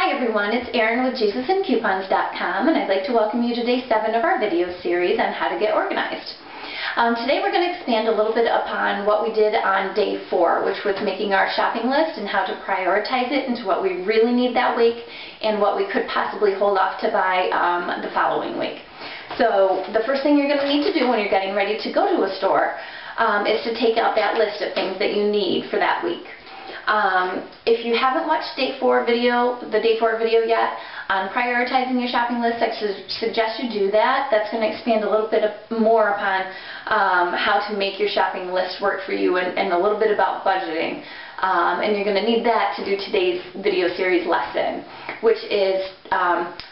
Hi everyone, it's Erin with JesusandCoupons.com, and I'd like to welcome you to day 7 of our video series on how to get organized. Today we're going to expand a little bit upon what we did on day 4, which was making our shopping list and how to prioritize it into what we really need that week and what we could possibly hold off to buy the following week. So the first thing you're going to need to do when you're getting ready to go to a store is to take out that list of things that you need for that week. If you haven't watched the day 4 video yet on prioritizing your shopping list, I suggest you do that. That's going to expand a little bit more upon how to make your shopping list work for you and a little bit about budgeting. And you're going to need that to do today's video series lesson, which is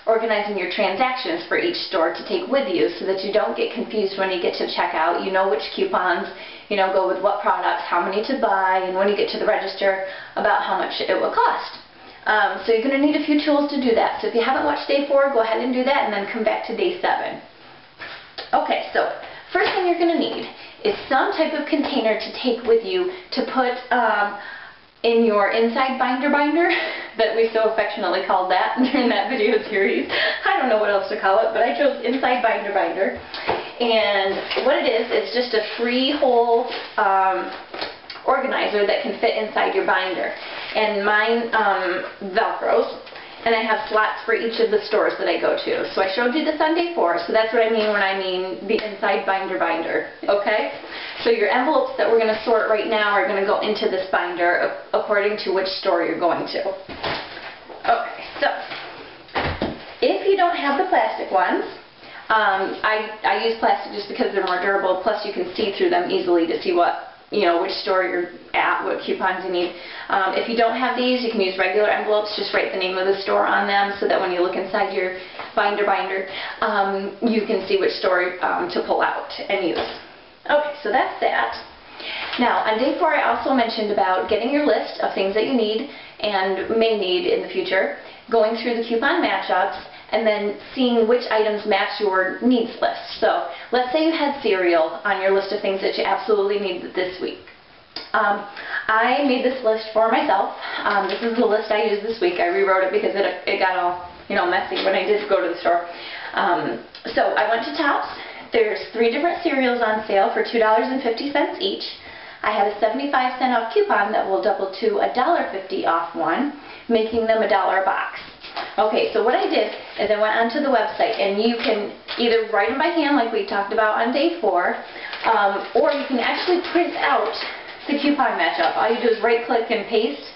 organizing your transactions for each store to take with you so that you don't get confused when you get to checkout. You know which coupons go with what products, how many to buy, and when you get to the register about how much it will cost. So you're going to need a few tools to do that. So if you haven't watched day 4, go ahead and do that and then come back to day 7. Okay, so first thing you're going to need is some type of container to take with you to put in your inside binder that we so affectionately called that during that video series. I don't know what else to call it, but I chose inside binder. And what it is just a free hole organizer that can fit inside your binder. And mine velcros, and I have slots for each of the stores that I go to. So I showed you this on day 4, so that's what I mean when I mean the inside binder, okay? So your envelopes that we're going to sort right now are going to go into this binder according to which store you're going to. Okay, so if you don't have the plastic ones, I use plastic just because they're more durable, plus you can see through them easily to see what, which store you're at, what coupons you need. If you don't have these, you can use regular envelopes, just write the name of the store on them so that when you look inside your binder, you can see which store to pull out and use. Okay, so that's that. Now, on day 4, I also mentioned about getting your list of things that you need and may need in the future, going through the coupon matchups, and then seeing which items match your needs list. So let's say you had cereal on your list of things that you absolutely need this week. I made this list for myself. This is the list I used this week. I rewrote it because it got all messy when I did go to the store. So I went to Tops. There's 3 different cereals on sale for $2.50 each. I had a 75-cent off coupon that will double to $1.50 off one, making them $1 a box. Okay, so what I did is I went onto the website, and you can either write them by hand like we talked about on day 4, or you can actually print out the coupon matchup. All you do is right-click and paste,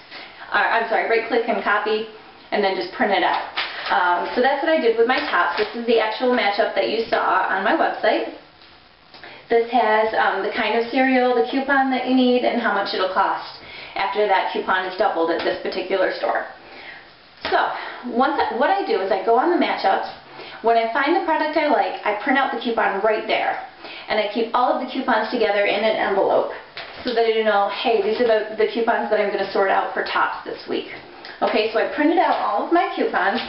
right-click and copy, and then just print it out. So that's what I did with my Tops. This is the actual matchup that you saw on my website. This has the kind of cereal, the coupon that you need, and how much it'll cost after that coupon is doubled at this particular store. So what I do is I go on the matchups. When I find the product I like, I print out the coupon right there. And I keep all of the coupons together in an envelope so that I know, hey, these are the coupons that I'm going to sort out for Tops this week. Okay, so I printed out all of my coupons,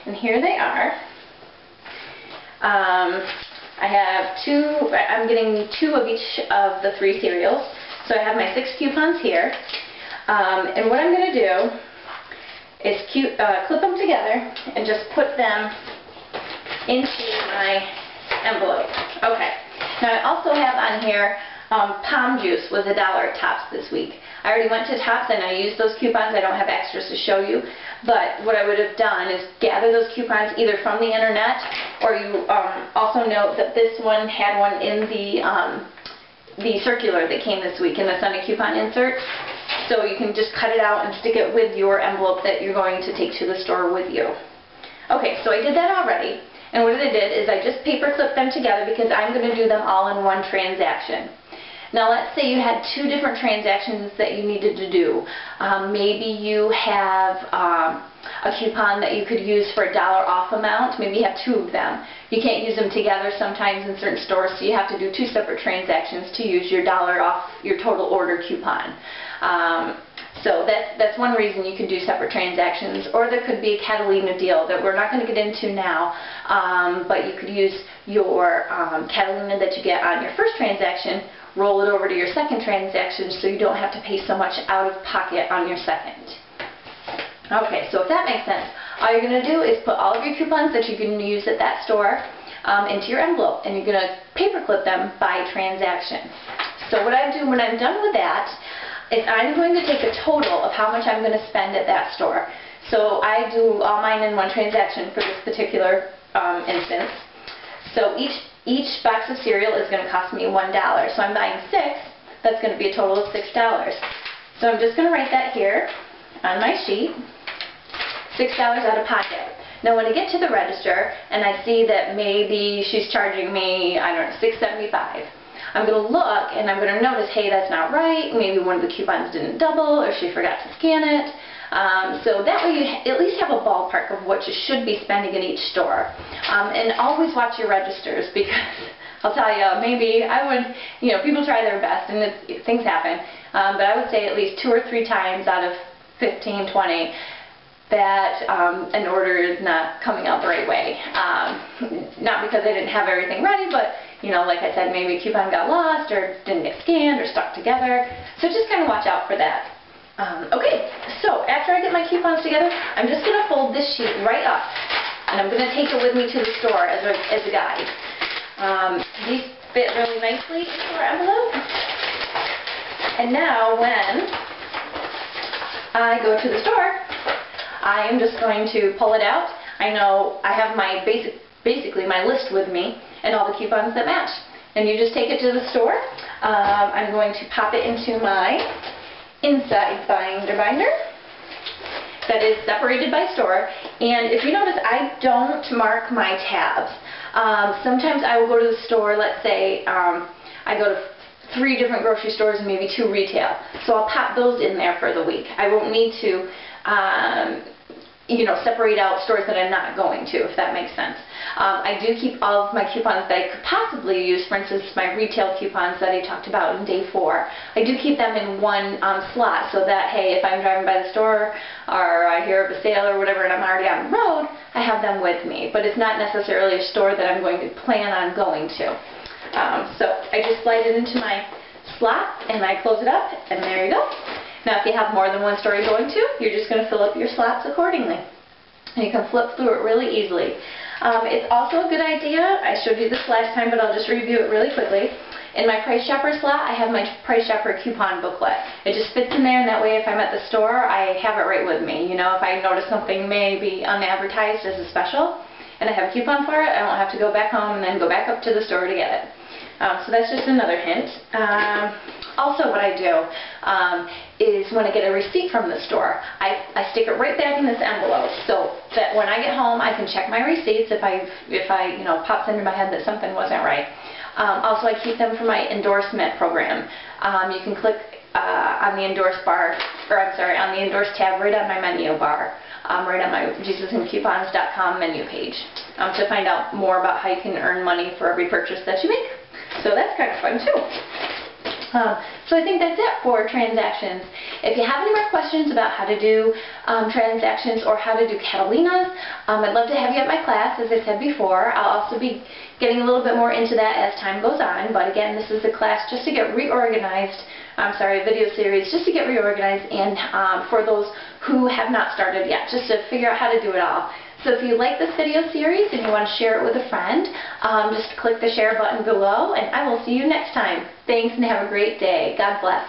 and here they are. I have 2, I'm getting 2 of each of the 3 cereals. So I have my 6 coupons here. And what I'm going to do is clip them together and just put them into my envelope. Okay. Now I also have on here Palm Juice was $1 at Tops this week. I already went to Tops and I used those coupons. I don't have extras to show you, but what I would have done is gather those coupons either from the internet, or you also note that this one had one in the circular that came this week in the Sunday coupon insert. So you can just cut it out and stick it with your envelope that you're going to take to the store with you. Okay, so I did that already. And what I did is I just paper clipped them together because I'm going to do them all in one transaction. Now let's say you had 2 different transactions that you needed to do. Maybe you have a coupon that you could use for $1 off amount. Maybe you have 2 of them. You can't use them together sometimes in certain stores, so you have to do 2 separate transactions to use your $1 off your total order coupon. So that's one reason you can do separate transactions. Or there could be a Catalina deal that we're not going to get into now, but you could use your Catalina that you get on your first transaction, roll it over to your second transaction so you don't have to pay so much out of pocket on your second. Okay, so if that makes sense, All you're going to do is put all of your coupons that you can use at that store into your envelope, and you're going to paperclip them by transaction. So what I do when I'm done with that is I'm going to take a total of how much I'm going to spend at that store. So I do all mine in one transaction for this particular instance. So each box of cereal is going to cost me $1. So I'm buying 6. That's going to be a total of $6. So I'm just going to write that here on my sheet. $6 out of pocket. Now when I get to the register and I see that maybe she's charging me, I don't know, $6.75, I'm going to look and I'm going to notice, hey, that's not right. Maybe one of the coupons didn't double or she forgot to scan it. So that way you at least have a ballpark of what you should be spending at each store. And always watch your registers, because I'll tell you, maybe I would, people try their best and things happen. But I would say at least 2 or 3 times out of 15, 20 that an order is not coming out the right way. Not because I didn't have everything ready, but like I said, maybe a coupon got lost or didn't get scanned or stuck together. So just kind of watch out for that. Okay, so after I get my coupons together, I'm just going to fold this sheet right up, and I'm going to take it with me to the store as a guide. These fit really nicely into our envelope. And now when I go to the store, I am just going to pull it out. I know I have my basically my list with me and all the coupons that match. And you just take it to the store. I'm going to pop it into my inside binder that is separated by store. And if you notice, I don't mark my tabs. Sometimes I will go to the store, let's say I go to 3 different grocery stores and maybe 2 retail. So I'll pop those in there for the week. I won't need to separate out stores that I'm not going to, if that makes sense. I do keep all of my coupons that I could possibly use, for instance, my retail coupons that I talked about in day 4. I do keep them in one slot so that, hey, if I'm driving by the store or I hear of a sale or whatever and I'm already on the road, I have them with me. But it's not necessarily a store that I'm going to plan on going to. So I just slide it into my slot and I close it up, and there you go. Now if you have more than one store you're going to, you're just going to fill up your slots accordingly. And you can flip through it really easily. It's also a good idea, I showed you this last time, but I'll just review it really quickly. In my Price Chopper slot, I have my Price Chopper coupon booklet. It just fits in there, and that way if I'm at the store, I have it right with me. If I notice something may be unadvertised as a special, and I have a coupon for it, I won't have to go back home and then go back up to the store to get it. So that's just another hint. Also what I do is when I get a receipt from the store, I stick it right back in this envelope so that when I get home I can check my receipts if I pops into my head that something wasn't right. Also I keep them for my endorsement program. You can click on the endorse bar, on the endorse tab right on my menu bar, right on my JesusandCoupons.com menu page to find out more about how you can earn money for every purchase that you make. So that's kind of fun too. So I think that's it for transactions. If you have any more questions about how to do transactions or how to do Catalinas, I'd love to have you at my class, as I said before. I'll also be getting a little bit more into that as time goes on, but again, this is a class just to get reorganized, a video series just to get reorganized, and for those who have not started yet, just to figure out how to do it all. So if you like this video series and you want to share it with a friend, just click the share button below, and I will see you next time. Thanks and have a great day. God bless.